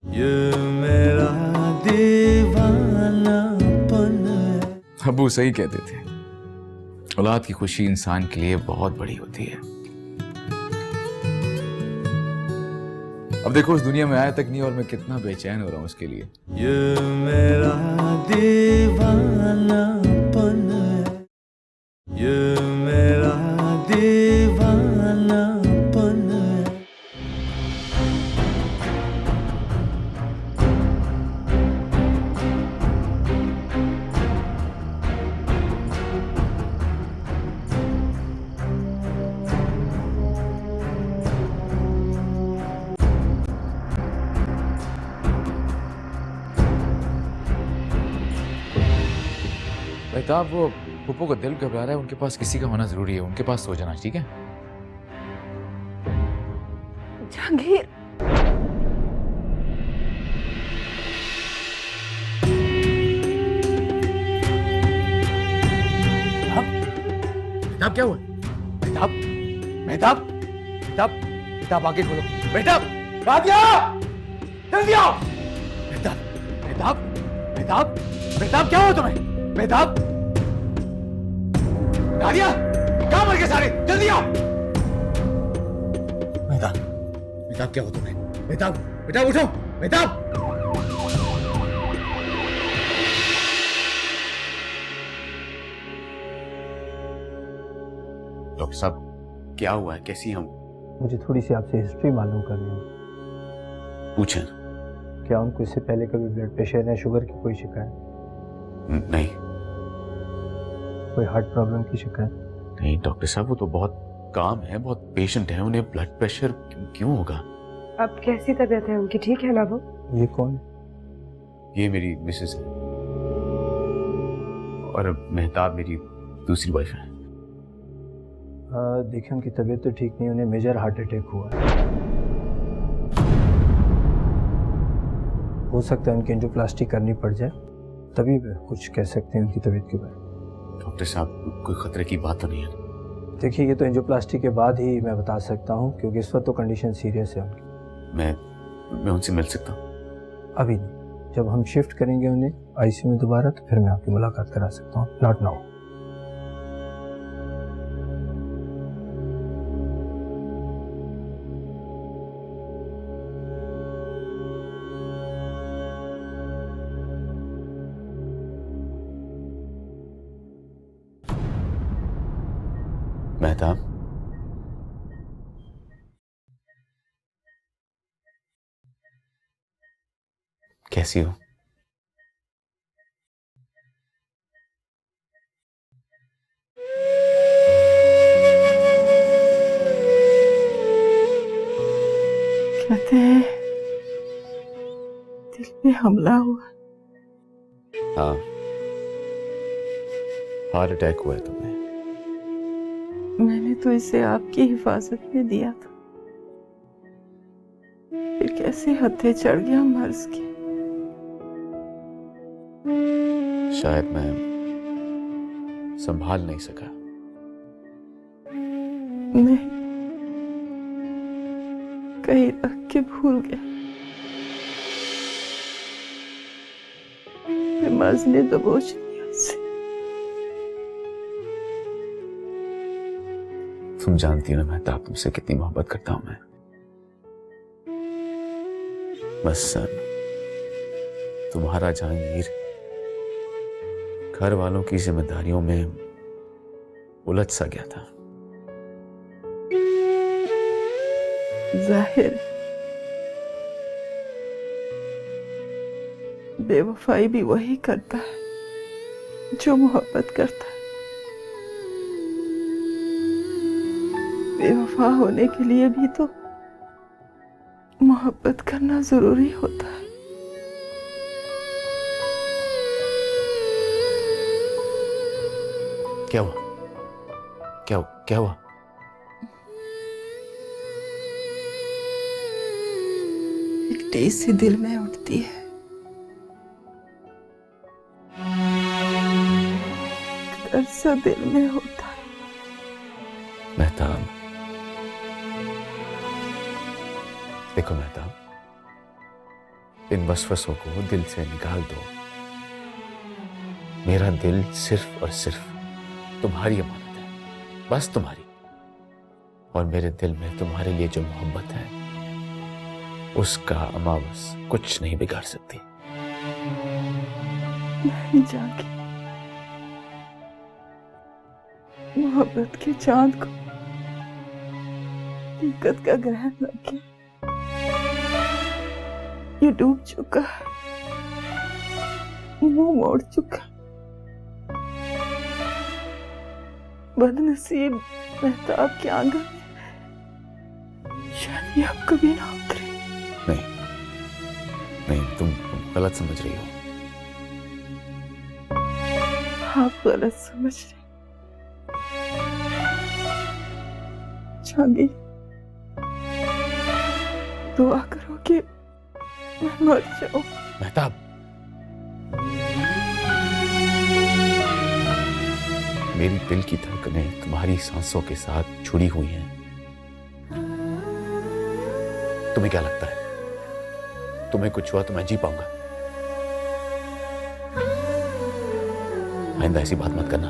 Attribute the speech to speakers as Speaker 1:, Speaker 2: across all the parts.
Speaker 1: ये मेरा दीवानापन है।
Speaker 2: अबू सही कहते थे, औलाद की खुशी इंसान के लिए बहुत बड़ी होती है। अब देखो उस दुनिया में आया तक नहीं और मैं कितना बेचैन हो रहा हूँ उसके लिए।
Speaker 1: ये मेरा दीवानापन है, ये मेरा दीवानापन है।
Speaker 2: बेहताब, वो पुप्पो का दिल घबरा रहा है, उनके पास किसी का होना जरूरी है, उनके पास सो जाना, ठीक है?
Speaker 3: जहांगीर,
Speaker 4: मेहताब क्या हुआ? मेहताब, मेहताब, मेहताब, मेहताब आगे खोलो। मेहताब, राधिया, जल्दी आओ। मेहताब, मेहताब, मेहताब, मेहताब क्या हुआ तुम्हें? मेहताब, राधिया, कहाँ मर गए सारे? जल्दी आओ। मेहताब, मेहताब क्या हुआ तुम्हें? मेहताब, मेहताब उठो। मेहताब,
Speaker 5: डॉक्टर साहब क्या हुआ है, कैसी हम?
Speaker 6: मुझे थोड़ी सी आपसे हिस्ट्री मालूम करनी है।
Speaker 5: पूछें।
Speaker 6: क्या उनको इससे पहले कभी ब्लड प्रेशर या शुगर की कोई शिकायत,
Speaker 5: नहीं
Speaker 6: कोई हार्ट प्रॉब्लम की शिकायत?
Speaker 5: नहीं डॉक्टर साहब, वो तो बहुत काम है, बहुत पेशेंट है, उन्हें ब्लड प्रेशर क्यों होगा?
Speaker 3: अब कैसी तबीयत है उनकी, ठीक है ना वो?
Speaker 6: ये कौन?
Speaker 5: ये मेरी मिसेस है और मेहताब मेरी दूसरी वाइफ है।
Speaker 6: देखिए उनकी तबीयत तो ठीक नहीं, उन्हें मेजर हार्ट अटैक हुआ है। हो सकता है उनकी एंजियोप्लास्टी करनी पड़ जाए, तभी वे कुछ कह सकते हैं उनकी तबीयत के बारे में।
Speaker 5: डॉक्टर साहब कोई खतरे की बात तो नहीं है?
Speaker 6: देखिए ये तो एंजियोप्लास्टी के बाद ही मैं बता सकता हूँ, क्योंकि इस वक्त तो कंडीशन सीरियस है उनकी।
Speaker 5: मैं उनसे मिल सकता हूँ?
Speaker 6: अभी नहीं, जब हम शिफ्ट करेंगे उन्हें आईसीयू में दोबारा तो फिर मैं आपकी मुलाकात करा सकता हूँ, नॉट नाउ।
Speaker 5: मेहताब, कैसी हो?
Speaker 7: कहते हैं दिल पे हमला हुआ।
Speaker 5: हाँ, हार्ट अटैक हुआ है तुम्हें।
Speaker 7: मैंने तो इसे आपकी हिफाजत में दिया था, फिर कैसे हत्थे चढ़ गया मर्ज की।
Speaker 5: शायद मैं संभाल नहीं सका।
Speaker 7: नहीं, कहीं रख के भूल गया। मर्ज ने दबोच लिया उसे।
Speaker 5: तुम जानती हो ना मेहताब, तुमसे कितनी मोहब्बत करता हूं मैं। बस तुम्हारा जहांगीर घर वालों की जिम्मेदारियों में उलझ सा गया था।
Speaker 7: जाहिर बेवफाई भी वही करता है जो मोहब्बत करता है। बेवफा होने के लिए भी तो मोहब्बत करना जरूरी होता है।
Speaker 5: क्या हुआ? क्या हुआ?
Speaker 7: एक टेस सी दिल में उठती है, दर्द सा दिल में होता है।
Speaker 5: मेहताब, देखो मेहताब, इन वसवसों को दिल से निकाल दो। मेरा दिल सिर्फ और सिर्फ तुम्हारी अमानत है, बस तुम्हारी। और मेरे दिल में तुम्हारे लिए जो मोहब्बत है उसका अमावस कुछ नहीं बिगाड़ सकती।
Speaker 7: नहीं जाके मोहब्बत के चांद को हकीकत का ग्रहण लग गया। ये डूब चुका है, मुंह मोड़ चुका। बदनसीब मेहताब के आंगन शायद ये अब कभी ना उतरे।
Speaker 5: नहीं नहीं, तुम गलत समझ रही हो।
Speaker 7: आप गलत समझ रहे जहांगीर। दुआ करो कि मैं मर जाऊं।
Speaker 5: मेहताब, मेरी दिल की धड़कनें तुम्हारी सांसों के साथ जुड़ी हुई हैं। तुम्हें क्या लगता है तुम्हें कुछ हुआ तो मैं जी पाऊंगा? आइंदा ऐसी बात मत करना।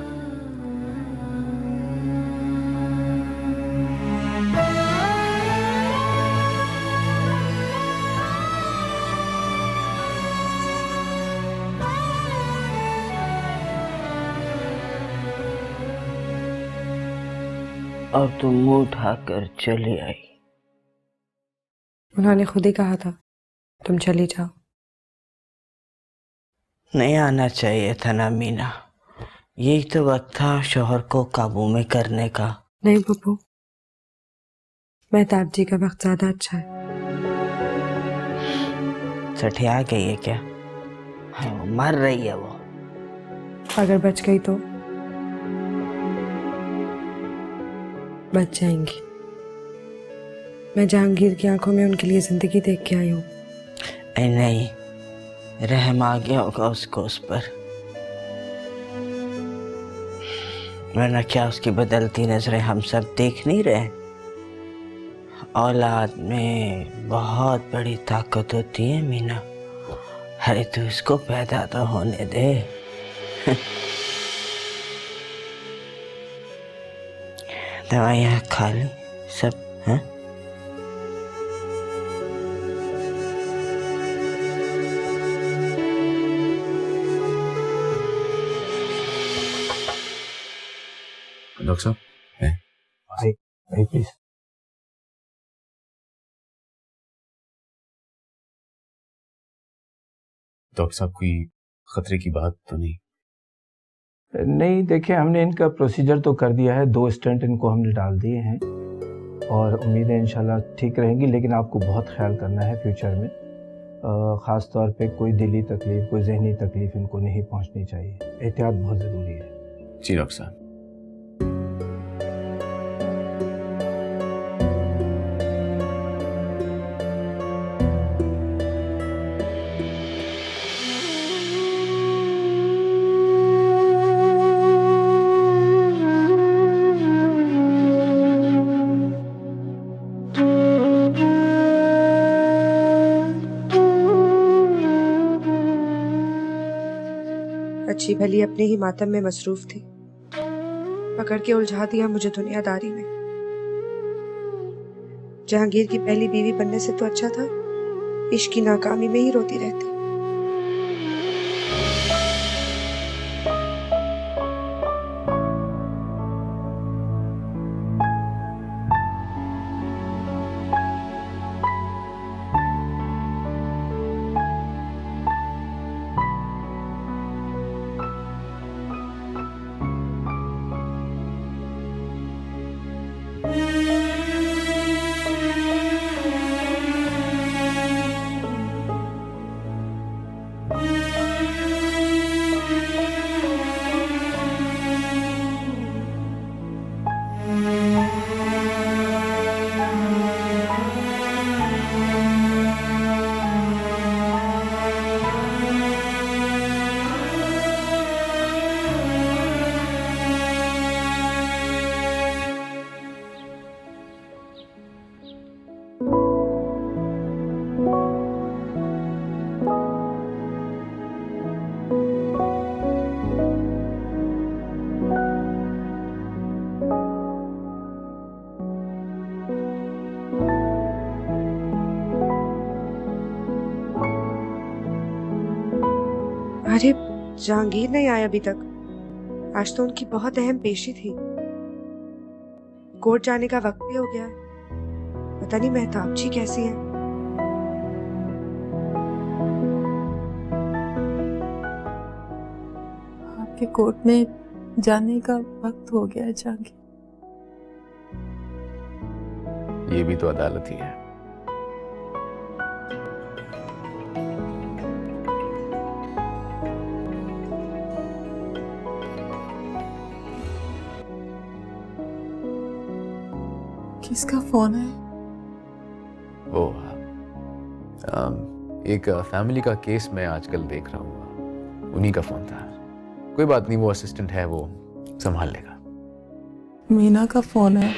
Speaker 8: और तुम मुंह उठाकर चली आई।
Speaker 3: उन्होंने खुद ही कहा था तुम चली जाओ।
Speaker 8: नहीं आना चाहिए था ना मीना, यही तो वक्त था शोहर को काबू में करने का।
Speaker 3: नहीं पप्पू, मेहताब जी का वक्त ज्यादा अच्छा है।
Speaker 8: सठिया गई है क्या? हाँ, मर रही है वो।
Speaker 3: अगर बच गई तो बच जाएंगी। मैं जहांगीर की आंखों में उनके लिए जिंदगी देख के आई हूँ।
Speaker 8: नहीं, रहम आ गया होगा उसको उस पर, वरना क्या उसकी बदलती नजरें हम सब देख नहीं रहे? औलाद में बहुत बड़ी ताकत होती है मीना। अरे तू इसको पैदा तो होने दे। दवाइयाँ खा ली सब? हैं?
Speaker 5: डॉक्टर साहब,
Speaker 6: आई प्लीज।
Speaker 5: डॉक्टर साहब, कोई खतरे की बात तो नहीं?
Speaker 6: नहीं, देखिए हमने इनका प्रोसीजर तो कर दिया है, 2 स्टेंट इनको हमने डाल दिए हैं और उम्मीद है इंशाल्लाह ठीक रहेंगी। लेकिन आपको बहुत ख्याल करना है फ्यूचर में, ख़ास तौर पे कोई दिली तकलीफ़, कोई जहनी तकलीफ़ इनको नहीं पहुंचनी चाहिए। एहतियात बहुत ज़रूरी है।
Speaker 5: जी डॉक्टर साहब।
Speaker 3: अच्छी भली अपने ही मातम में मसरूफ थी, पकड़ के उलझा दिया मुझे दुनियादारी में। जहांगीर की पहली बीवी बनने से तो अच्छा था इश्क की नाकामी में ही रोती रहती। अरे जहांगीर नहीं आया अभी तक। आज तो उनकी बहुत अहम पेशी थी। कोर्ट जाने का वक्त भी हो गया है। पता नहीं मेहताब जी कैसी हैं।
Speaker 7: आपके कोर्ट में जाने का वक्त हो गया है जहांगीर।
Speaker 5: ये भी तो अदालत ही है।
Speaker 7: किसका फोन है?
Speaker 5: वो एक फैमिली का केस मैं आजकल देख रहा हूँ, उन्हीं का फोन था। कोई बात नहीं, वो असिस्टेंट है, वो संभाल लेगा।
Speaker 7: मीना का फोन है?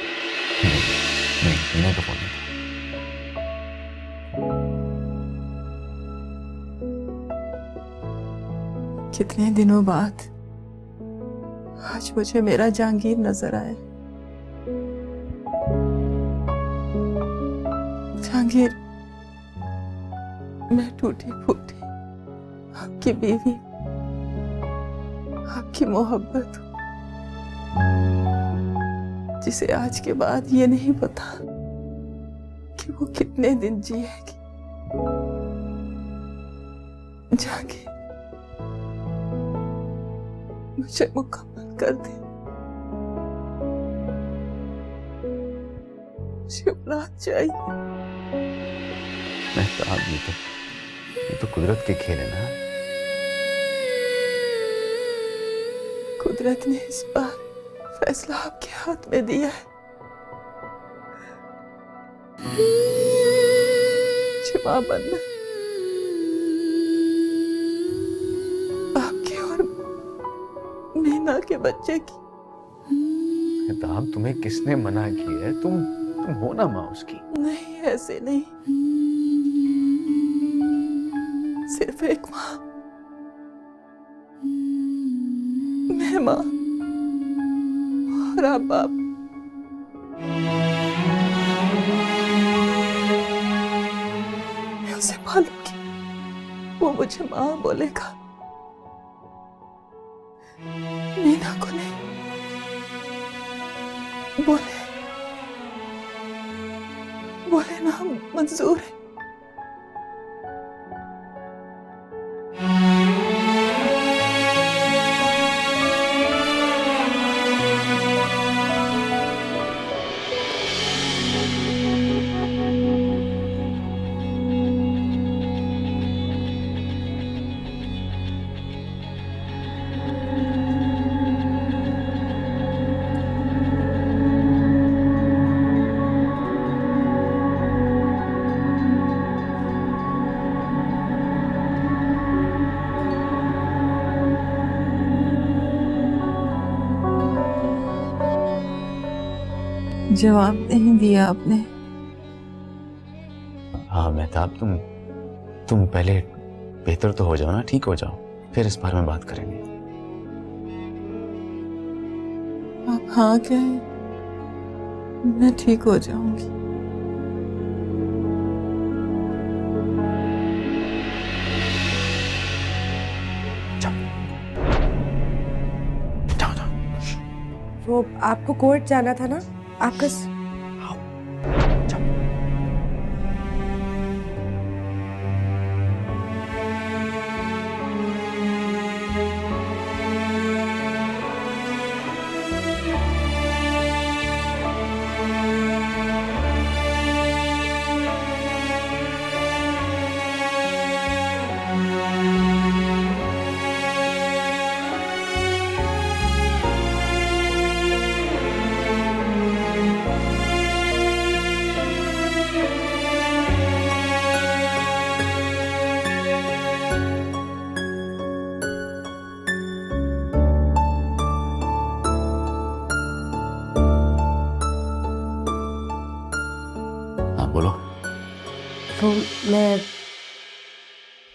Speaker 5: नहीं, मीना का फोन नहीं।
Speaker 7: कितने दिनों बाद आज मुझे मेरा जहांगीर नजर आया। जहांगीर, मैं टूटी फूटी आपकी बीवी, आपकी मोहब्बत हूं, जिसे आज के बाद ये नहीं पता कि वो कितने दिन जिएगी। जहांगीर, मुझे मुकम्मल कर दे। मुझे औलाद चाहिए।
Speaker 5: मेहताब, ये तो कुदरत के खेल है ना।
Speaker 7: कुदरत ने इस बार फैसला आपके हाथ में दिया है। मुझे मां बनना है। आपके और मीना के बच्चे की।
Speaker 5: मेहताब, तुम्हें किसने मना किया है? तुम हो ना माँ उसकी।
Speaker 7: नहीं, ऐसे नहीं। सिर्फ एक माँ। मैं माँ और आप बाप। मैं उसे पालूंगी, वो मुझे माँ बोलेगा। मीना को नहीं। बोले ना, मंजूर है। जवाब नहीं दिया आपने।
Speaker 5: हाँ मेहताब, तुम पहले बेहतर तो हो जाओ ना, ठीक हो जाओ, फिर इस बारे में बात करेंगे।
Speaker 7: आप हाँ कहें, मैं ठीक हो जाऊंगी।
Speaker 5: जाओ।
Speaker 3: वो आपको कोर्ट जाना था ना, आपका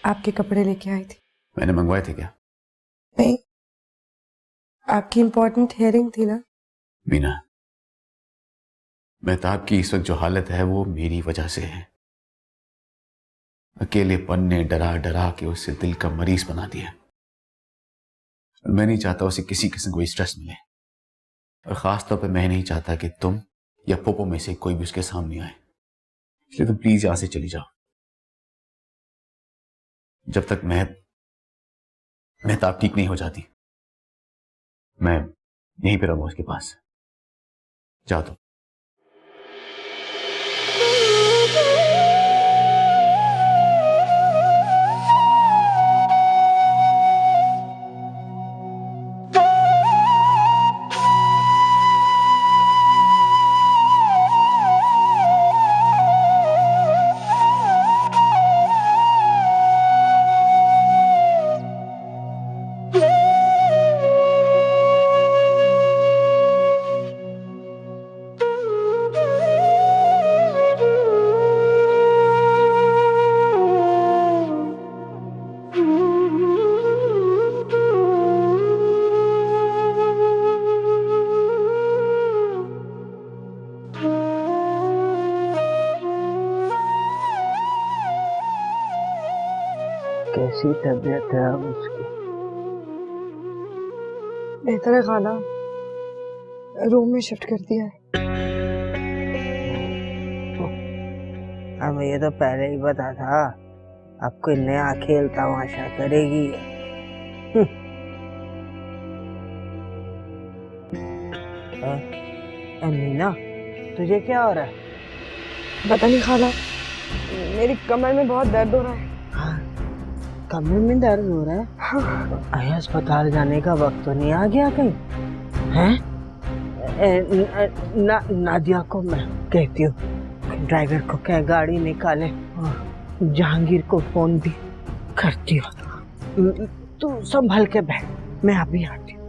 Speaker 3: आपके कपड़े लेके आई थी।
Speaker 5: मैंने मंगवाए थे क्या?
Speaker 3: नहीं, आपकी इम्पोर्टेंट हियरिंग थी ना।
Speaker 5: मीना, मेहताब की इस वक्त जो हालत है वो मेरी वजह से है। अकेलेपन ने डरा डरा के उससे दिल का मरीज बना दिया। और मैं नहीं चाहता उसे किसी किस्म कोई स्ट्रेस मिले, और खास तौर पे मैं नहीं चाहता कि तुम या पोपो में से कोई भी उसके सामने आए। इसलिए तुम प्लीज यहां से चली जाओ जब तक मेहताब ठीक नहीं हो जाती। मैं यहीं पे रहूंगा उसके पास। जाओ तुम।
Speaker 8: कैसी तबीयत है अब उसकी?
Speaker 3: बेहतर है खाला, रूम में शिफ्ट कर दिया है।
Speaker 8: हमें ये तो पहले ही पता था, अब कोई नया खेल तमाशा करेगी। मीना, तुझे क्या हो रहा है?
Speaker 3: पता नहीं खाला, मेरी कमर में बहुत दर्द हो रहा है।
Speaker 8: कमर में दर्द हो रहा है? हाँ। अस्पताल जाने का वक्त तो नहीं आ गया कहीं? हैं? नादिया को मैं कहती हूँ ड्राइवर को क्या गाड़ी निकाले, जहांगीर को फोन भी करती हूँ। तू संभल के बैठ, मैं अभी आती हूँ।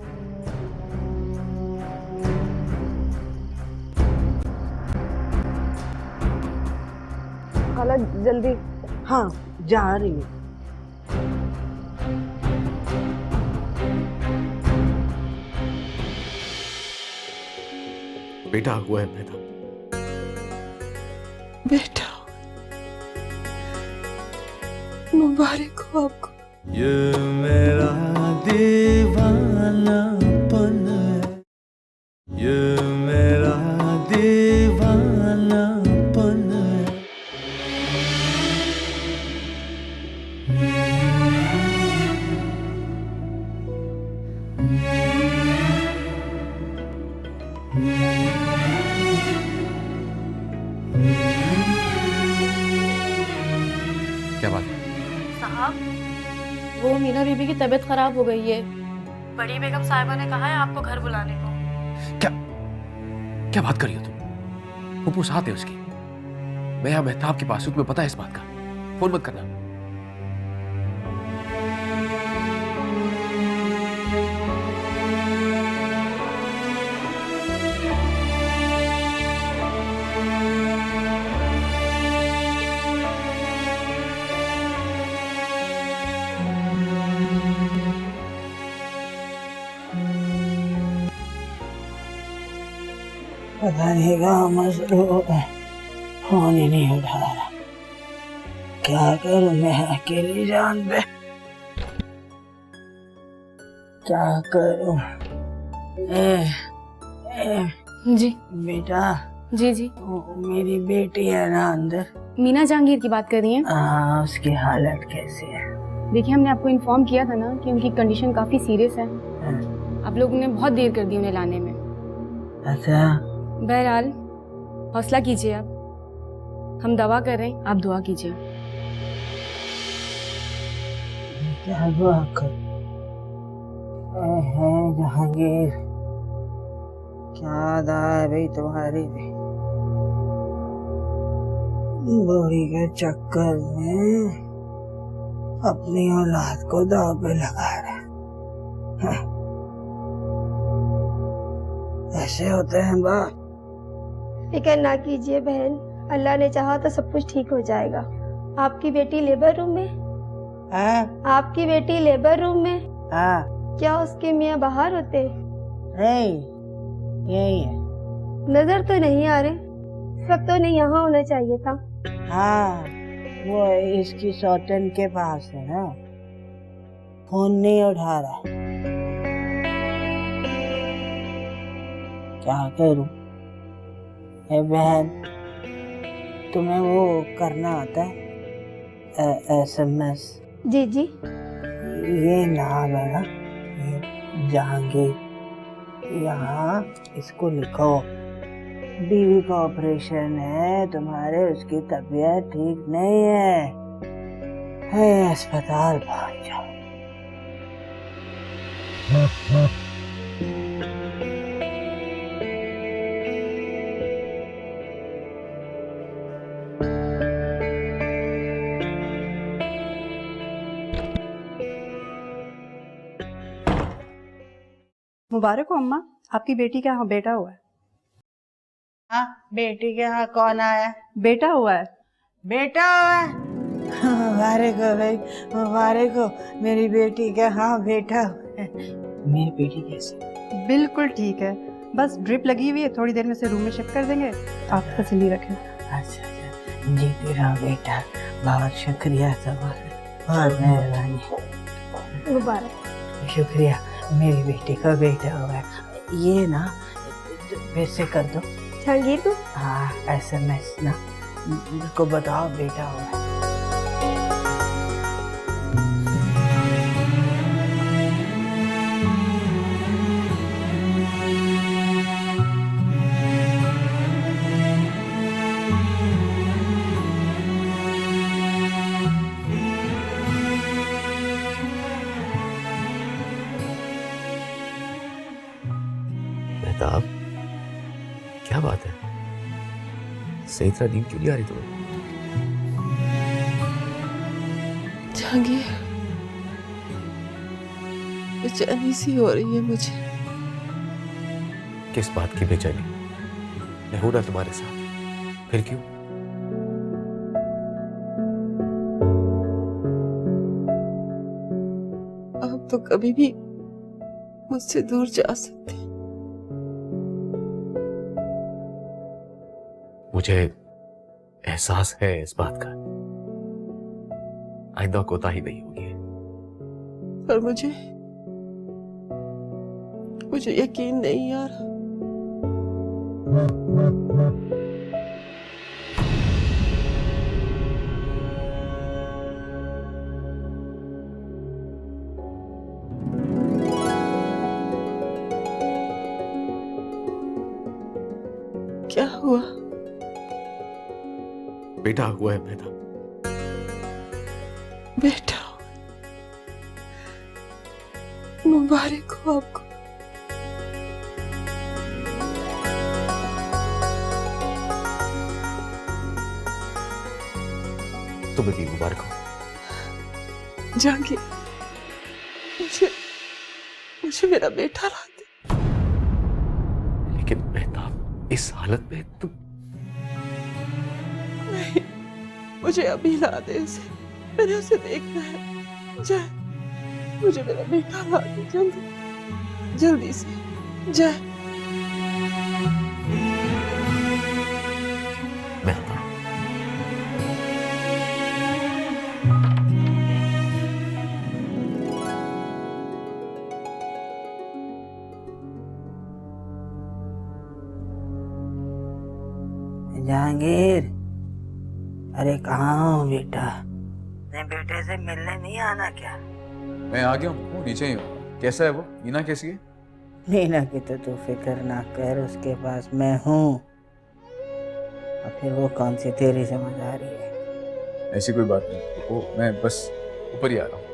Speaker 3: खाला जल्दी।
Speaker 8: हाँ, जा रही हूँ।
Speaker 5: बेटा हुआ है मेहताब।
Speaker 7: बेटा, मुबारक हो आपको।
Speaker 1: ये मेरा दीवानापन है, ये मेरा दीवानापन है।
Speaker 5: क्या बात है?
Speaker 9: साहब, वो मीना बीबी की तबीयत खराब हो गई है। बड़ी बेगम साहिबा ने कहा है आपको घर बुलाने को।
Speaker 5: क्या बात कर रही हो तुम? फूफू साथ है उसकी। मैं यहाँ मेहताब के पास हूँ, तुम्हें पता है इस बात का। फोन मत करना।
Speaker 8: पता नहीं कहाँ मसरूफ है, फोन ही नहीं उठा रहा। क्या करूं मैं अकेली जान पे? क्या करूं?
Speaker 9: जी
Speaker 8: बेटा,
Speaker 9: जी जी।
Speaker 8: मेरी बेटी है ना अंदर?
Speaker 9: मीना जहांगीर की बात कर रही हैं?
Speaker 8: हाँ, उसकी हालत कैसी है?
Speaker 9: देखिए, हमने आपको इन्फॉर्म किया था ना कि उनकी कंडीशन काफी सीरियस है। आप लोगों ने बहुत देर कर दी उन्हें लाने में।
Speaker 8: अच्छा,
Speaker 9: बहरहाल हौसला कीजिए, आप हम दवा कर रहे हैं, आप दुआ कीजिए।
Speaker 8: क्या दुआ कर? जहांगीर, क्या अदा है भाई तुम्हारी भी? बूढ़ी के चक्कर में अपनी औलाद को दाव पे लगा रहे। ऐसे होते हैं बाप।
Speaker 10: फिक्र ना कीजिए बहन, अल्लाह ने चाहा तो सब कुछ ठीक हो जाएगा। आपकी बेटी लेबर रूम में
Speaker 8: हाँ
Speaker 10: आपकी बेटी लेबर रूम में?
Speaker 8: हाँ
Speaker 10: क्या उसके मियाँ बाहर होते?
Speaker 8: नहीं यही है।
Speaker 10: नजर तो नहीं आ रहे, सब तो नहीं यहाँ होना चाहिए था।
Speaker 8: हाँ वो इसकी सौतन के पास है ना, फोन नहीं उठा रहा। क्या करूं? ए बहन, तुम्हें वो करना आता है SMS?
Speaker 10: जी जी।
Speaker 8: ये नाम है ना, ये जहांगीर, यहाँ इसको लिखो। बीवी का ऑपरेशन है तुम्हारे, उसकी तबीयत ठीक नहीं है अस्पताल पहुंच जाओ।
Speaker 11: मुबारक हो अम्मा, आपकी बेटी के यहाँ बेटा हुआ है।
Speaker 8: हाँ बेटी के यहाँ कौन आया?
Speaker 11: बेटा हुआ है।
Speaker 8: बेटा हुआ है? मुबारक हो भाई, मुबारक हो। मेरी बेटी के यहाँ बेटा हुआ है। मेरी बेटी कैसी?
Speaker 11: बिल्कुल ठीक है, बस ड्रिप लगी हुई है, थोड़ी देर में से रूम में शिफ्ट कर देंगे। आप तसल्ली रखें।
Speaker 8: अच्छा जीती रहो बेटा, बहुत शुक्रिया तुम्हारा, बहुत मेहरबानी।
Speaker 10: मुबारक।
Speaker 8: शुक्रिया, मेरी बेटी का बेटा हुआ है। ये ना फिर से कर दो।
Speaker 10: जहांगीर को?
Speaker 8: हाँ SMS ना, उनको बताओ बेटा हुआ है।
Speaker 5: मेहताब, क्या बात है? सही तरह नींद क्यों नहीं आ रही तुम्हें?
Speaker 7: जहांगीर, बेचैनी सी हो रही है मुझे।
Speaker 5: किस बात की बेचैनी? मैं हूं ना तुम्हारे साथ, फिर क्यों?
Speaker 7: आप तो कभी भी मुझसे दूर जा सकते।
Speaker 5: मुझे एहसास है इस बात का, आइंदा कोताही नहीं होगी।
Speaker 7: पर मुझे यकीन नहीं आ रहा। क्या हुआ?
Speaker 5: बेटा हुआ है मेहताब।
Speaker 7: बेटा, मुबारक हो आपको।
Speaker 5: तुम्हें भी मुबारक हो।
Speaker 7: जहांगीर, मुझे मेरा बेटा ला दे।
Speaker 5: लेकिन मेहताब, इस हालत में तुम...
Speaker 7: नहीं, मुझे अभी ला दे उसे, मैंने उसे देखना है। जय, मुझे मेरा बेटा ला दे जल्दी, जल्दी से। जय।
Speaker 5: मेहताब,
Speaker 8: जहांगीर, अरे कहाँ हो बेटा? नहीं बेटे से मिलने नहीं आना क्या?
Speaker 2: मैं आ गया हूँ, नीचे ही हूँ। कैसा है वो? नीना कैसी है?
Speaker 8: नीना की तो तू फिक्र ना कर, उसके पास मैं हूँ। और फिर वो कौन सी तेरी समझ आ रही है?
Speaker 2: ऐसी कोई बात नहीं, वो मैं बस ऊपर ही आ रहा हूँ।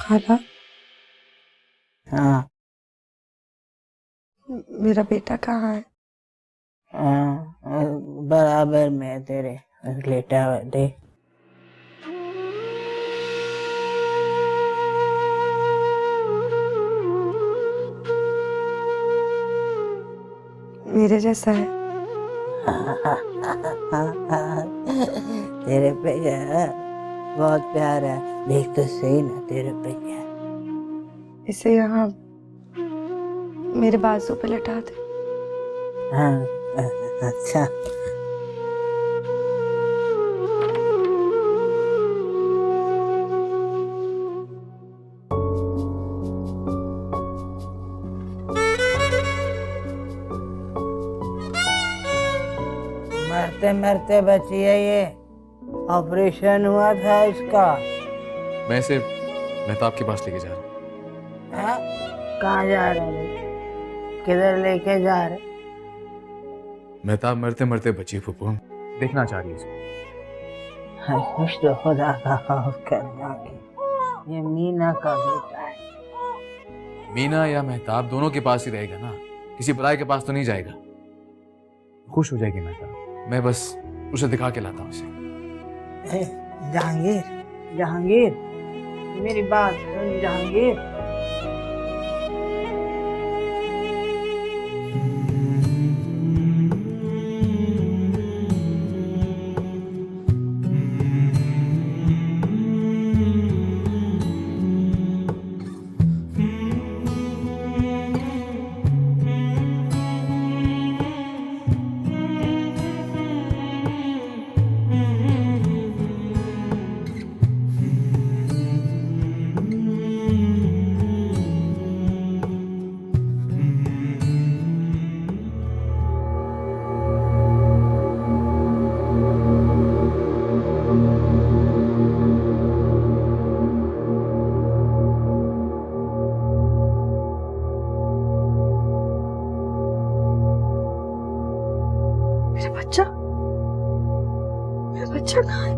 Speaker 3: खाला,
Speaker 8: हाँ
Speaker 3: मेरा बेटा कहाँ है?
Speaker 8: बराबर में तेरे लेटा हुआ देख।
Speaker 3: मेरे जैसा है।
Speaker 8: तेरे पे क्या है? बहुत प्यार है। देख तो सही ना तेरे पे क्या है।
Speaker 3: इसे यहाँ मेरे बाजू पे लटा दे।
Speaker 8: हाँ, अच्छा। मरते मरते बची है ये। ऑपरेशन हुआ था इसका।
Speaker 2: मैं इसे मेहताब के पास लेके जा रहा हूँ।
Speaker 8: हाँ? कहाँ जा रहे हैं? किधर लेके जा रहे?
Speaker 2: मेहताब मरते मरते बची फूफू, देखना चाह रही है इसको।
Speaker 8: हाँ, खुश तो खुदा का खौफ करना कि ये मीना का बेटा है।
Speaker 2: मीना या मेहताब दोनों के पास ही रहेगा ना, किसी पराये के पास तो नहीं जाएगा। खुश हो जाएगी मेहताब, मैं बस उसे दिखा के लाता हूँ इसे।
Speaker 8: जहांगीर, जहांगीर, मेरी बात सुन जहांगीर।
Speaker 3: मेरा बच्चा कहाँ है?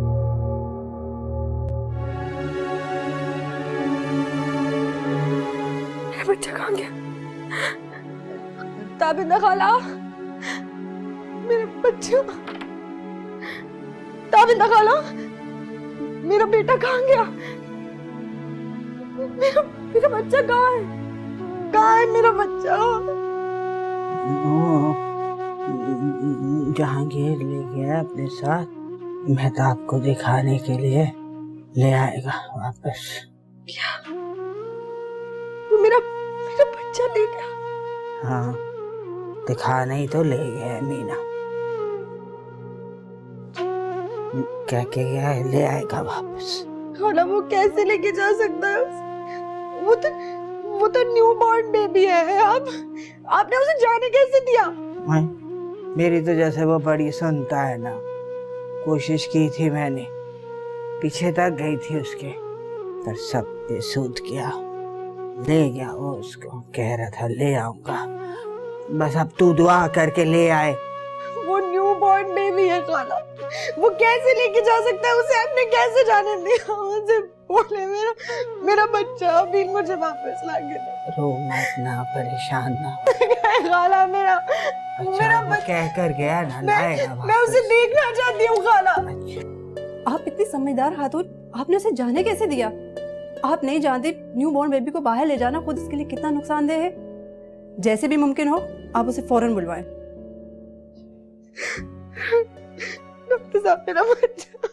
Speaker 3: मेरा बच्चा कहाँ गया? ताबिंदा खाला, मेरा बच्चा। ताबिंदा खाला, मेरा बेटा कहाँ गया? मेरा बच्चा कहाँ है? कहाँ है मेरा बच्चा?
Speaker 8: जहांगीर ले गया अपने साथ, मेहताब को दिखाने के लिए ले आएगा वापस।
Speaker 3: क्या? वो मेरा बच्चा ले गया?
Speaker 8: हाँ, दिखाने ही तो ले गया मीना। क्या गया है, ले आएगा वापस।
Speaker 3: खाला वो कैसे लेके जा सकता है? वो तो न्यू बॉर्न बेबी है। आपने उसे जाने कैसे दिया?
Speaker 8: मेरी तो जैसे वो बड़ी सुनता है ना, कोशिश की थी मैंने, पीछे तक गई थी उसके, पर सब बेसूद किया। ले गया वो उसको, कह रहा था ले आऊंगा, बस अब तू दुआ करके ले आए।
Speaker 3: वो न्यू बॉर्न बेबी है खाला, वो कैसे लेके जा सकता है? उसे आपने कैसे जाने दिया? मुझे बोले मेरा बच्चा अभी मुझे वापस ला के दे।
Speaker 8: रो मत ना, परेशान ना
Speaker 3: खाला, मेरा
Speaker 8: बच्चा कह कर गया ना, लाएगा वापस।
Speaker 3: मैं उसे देखना चाहती हूँ खाला।
Speaker 11: आप इतनी समझदार खातून, आपने उसे जाने कैसे दिया? आप नहीं जानते न्यू बॉर्न बेबी को बाहर ले जाना खुद इसके लिए कितना नुकसानदेह है। जैसे भी मुमकिन हो आप उसे फौरन बुलवाएं।
Speaker 3: डॉक्टर साहब, मेरा बच्चा।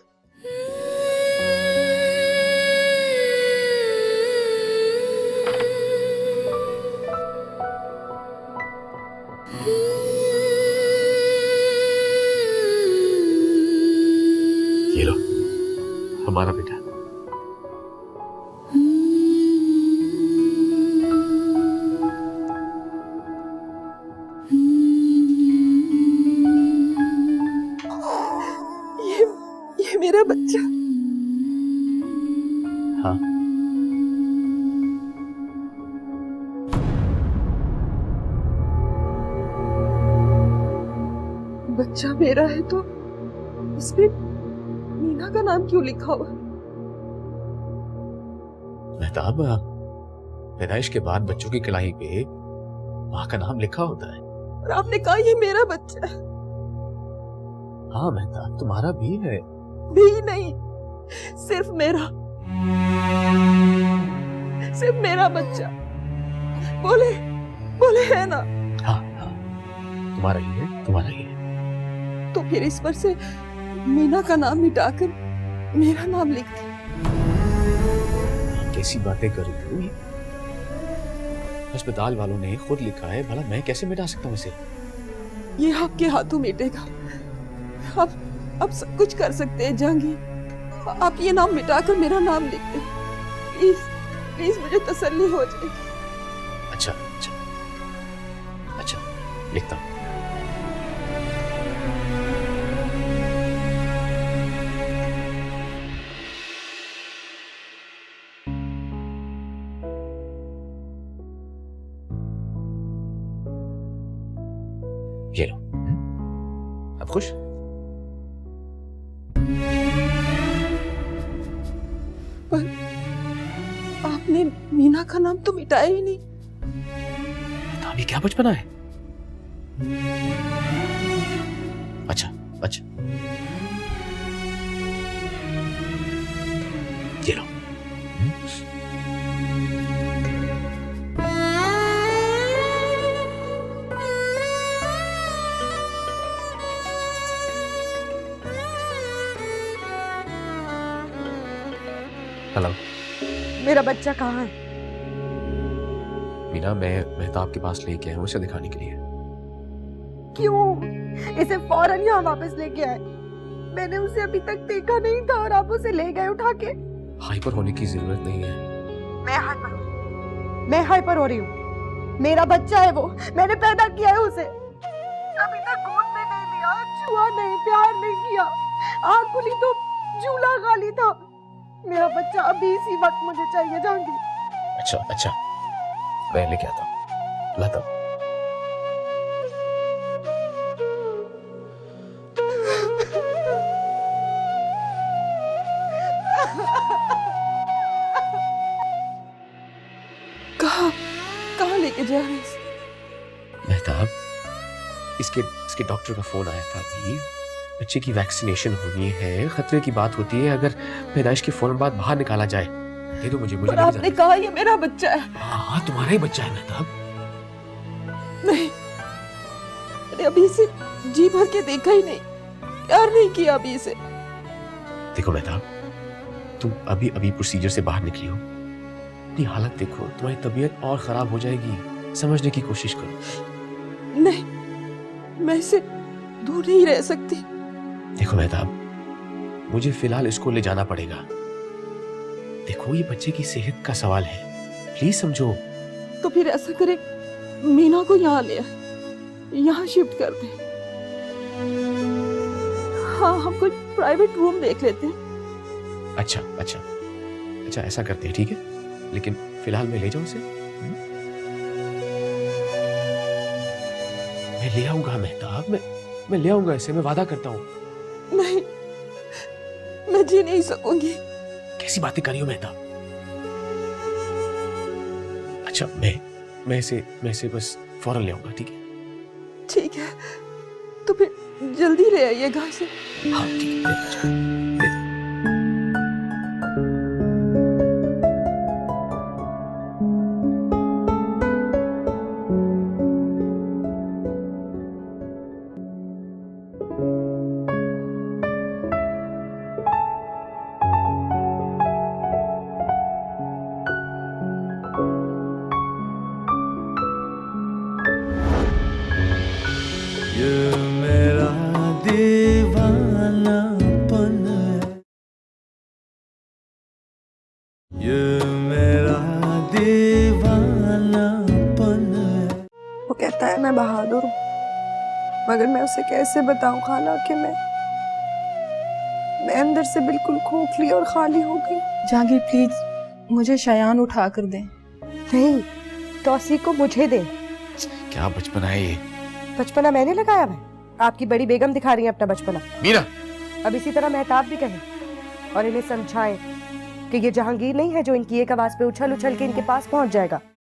Speaker 5: ये लो, हमारा बेटा।
Speaker 3: ये मेरा बच्चा।
Speaker 5: हाँ,
Speaker 3: बच्चा मेरा है तो इसमें मीना का नाम क्यों लिखा हुआ?
Speaker 5: मेहताब, पैदाइश के बाद बच्चों की कलाई पे माँ का नाम लिखा होता है।
Speaker 7: और आपने कहा ये मेरा बच्चा है।
Speaker 5: हाँ मेहताब, तुम्हारा भी है।
Speaker 7: भी नहीं, सिर्फ मेरा बच्चा। बोले बोले है ना?
Speaker 5: हाँ हाँ, तुम्हारा ही है, तुम्हारा ही है।
Speaker 7: तो फिर इस पर से मीना का नाम मिटाकर मेरा नाम लिख दे।
Speaker 5: कैसी बातें कर रही हो? अस्पताल वालों ने खुद लिखा है, भला मैं कैसे मिटा सकता हूँ इसे?
Speaker 7: ये आपके हाथों मिटेगा। आप सब कुछ कर सकते हैं जहांगीर। आप ये नाम मिटाकर मेरा नाम लिख दें। प्लीज प्लीज, मुझे तसल्ली हो जाएगी।
Speaker 5: अच्छा अच्छा अच्छा, लिखता हूँ। ये लो। अब खुश?
Speaker 7: पर आपने मीना का नाम तो मिटाया ही नहीं।
Speaker 5: अभी क्या बचपना है? अच्छा अच्छा, ये लो। हेलो
Speaker 3: मेरा बच्चा कहाँ है?
Speaker 5: मीना, मैं मेहताब के पास लेके आया हूँ उसे दिखाने के लिए।
Speaker 3: क्यों? इसे फौरन यहाँ वापस लेके आए। मैंने उसे अभी तक देखा नहीं था और आप उसे ले गए उठा के।
Speaker 5: हाइपर होने की जरूरत नहीं है।
Speaker 3: मैं हाइपर हो रही हूँ। मेरा बच्चा है वो, मैंने पैदा किया है उसे। अभी तक गोद में नहीं लिया, छुआ नहीं, प्यार नहीं किया। आँख खुली तो झूला खाली था। मेरा बच्चा अभी इसी वक्त मुझे चाहिए जहांगीर।
Speaker 5: अच्छा अच्छा, मैं लेके आता हूँ, लाता हूँ।
Speaker 7: कहाँ लेके जा रहे हैं?
Speaker 5: मेहताब, इसके डॉक्टर का फोन आया था अभी। बच्चे की वैक्सीनेशन होनी है, खतरे की बात होती है अगर पैदाइश के फौरन बाद बाहर निकाला जाए। दे दो मुझे
Speaker 7: पर आपने कहा ये मेरा बच्चा है।
Speaker 5: हाँ, तुम्हारा ही बच्चा है मेहताब।
Speaker 7: नहीं, मैंने अभी इसे जी भर के देखा ही नहीं, प्यार नहीं किया अभी इसे।
Speaker 5: देखो मेहताब, तुम अभी अभी प्रोसीजर से बाहर निकली हो, अपनी हालत देखो, तुम्हारी तबीयत और खराब हो जाएगी। समझने की कोशिश करो।
Speaker 7: नहीं, मैं इसे दूर नहीं रह सकती।
Speaker 5: देखो मेहताब, मुझे फिलहाल इसको ले जाना पड़ेगा। देखो, ये बच्चे की सेहत का सवाल है, प्लीज समझो।
Speaker 7: तो फिर ऐसा करे, मीना को यहाँ ले आए, यहाँ शिफ्ट कर दे। हाँ, हम कोई प्राइवेट रूम देख लेते हैं।
Speaker 5: अच्छा अच्छा अच्छा, ऐसा करते हैं, ठीक है। लेकिन फिलहाल मैं ले जाऊं उसे? मैं ले आऊंगा मेहताब, मैं ले आऊंगा इसे, मैं वादा करता हूँ।
Speaker 7: नहीं, मैं जी नहीं सकूंगी।
Speaker 5: कैसी बातें कर रही हो मेहताब? अच्छा, मैं इसे बस फौरन ले आऊंगा, ठीक है?
Speaker 7: ठीक है, तो फिर जल्दी ले आइएगा इसे।
Speaker 5: हाँ ठीक है।
Speaker 1: ये मेरा दीवानापन है, ये मेरा दीवानापन है।
Speaker 3: वो कहता है मैं बहादुर हूँ, मगर मैं उसे कैसे बताऊं खाला कि मैं अंदर से बिल्कुल खोखली और खाली हो गई।
Speaker 11: जहांगीर प्लीज मुझे शयान उठा कर दें।
Speaker 3: नहीं, टॉसी को मुझे दे।
Speaker 5: क्या बचपना है ये?
Speaker 3: बचपना मैंने लगाया है? आपकी बड़ी बेगम दिखा रही है अपना बचपना।
Speaker 5: मीरा,
Speaker 3: अब इसी तरह मेहताब भी कहे और इन्हें समझाएं कि ये जहांगीर नहीं है जो इनकी एक आवाज पे उछल उछल के इनके पास पहुंच जाएगा।